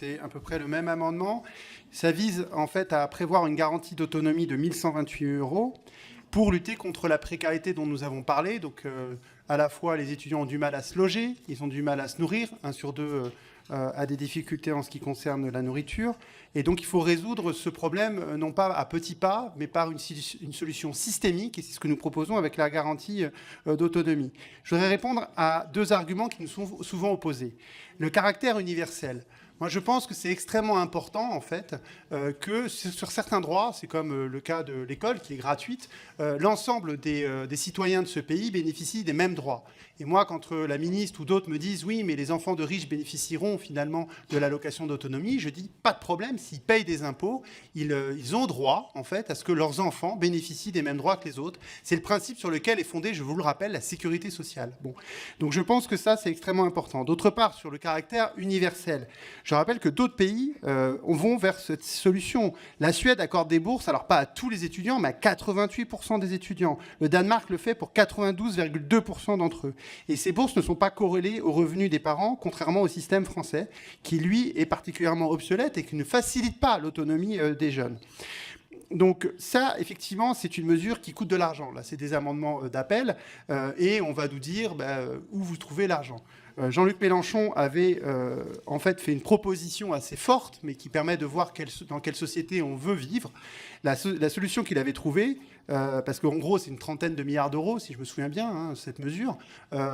C'est à peu près le même amendement. Ça vise en fait à prévoir une garantie d'autonomie de 1 128 € pour lutter contre la précarité dont nous avons parlé. Donc à la fois les étudiants ont du mal à se loger, ils ont du mal à se nourrir, 1 sur 2 a des difficultés en ce qui concerne la nourriture. Et donc il faut résoudre ce problème non pas à petits pas, mais par une solution systémique, et c'est ce que nous proposons avec la garantie d'autonomie. Je voudrais répondre à 2 arguments qui nous sont souvent opposés. Le caractère universel. Moi, je pense que c'est extrêmement important, en fait, que sur certains droits, c'est comme le cas de l'école qui est gratuite, l'ensemble des citoyens de ce pays bénéficient des mêmes droits. Et moi, quand la ministre ou d'autres me disent « oui, mais les enfants de riches bénéficieront finalement de l'allocation d'autonomie », je dis « pas de problème, s'ils payent des impôts, ils ont droit, en fait, à ce que leurs enfants bénéficient des mêmes droits que les autres. » C'est le principe sur lequel est fondée, je vous le rappelle, la sécurité sociale. Bon. Donc je pense que ça, c'est extrêmement important. D'autre part, sur le caractère universel, je rappelle que d'autres pays vont vers cette solution. La Suède accorde des bourses, alors pas à tous les étudiants, mais à 88% des étudiants. Le Danemark le fait pour 92,2% d'entre eux. Et ces bourses ne sont pas corrélées aux revenus des parents, contrairement au système français, qui, lui, est particulièrement obsolète et qui ne facilite pas l'autonomie des jeunes. Donc ça, effectivement, c'est une mesure qui coûte de l'argent. Là, c'est des amendements d'appel et on va nous dire où vous trouvez l'argent. Jean-Luc Mélenchon avait en fait une proposition assez forte, mais qui permet de voir dans quelle société on veut vivre. La solution qu'il avait trouvée, parce qu'en gros, c'est une trentaine de milliards d'euros, si je me souviens bien, cette mesure.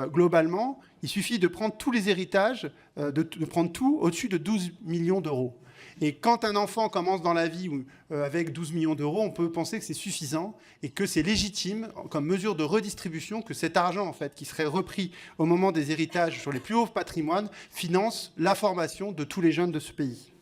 Globalement, il suffit de prendre tous les héritages, de prendre tout au-dessus de 12 millions d'euros. Et quand un enfant commence dans la vie avec 12 millions d'euros, on peut penser que c'est suffisant et que c'est légitime, comme mesure de redistribution, que cet argent, en fait, qui serait repris au moment des héritages sur les plus hauts patrimoines, finance la formation de tous les jeunes de ce pays.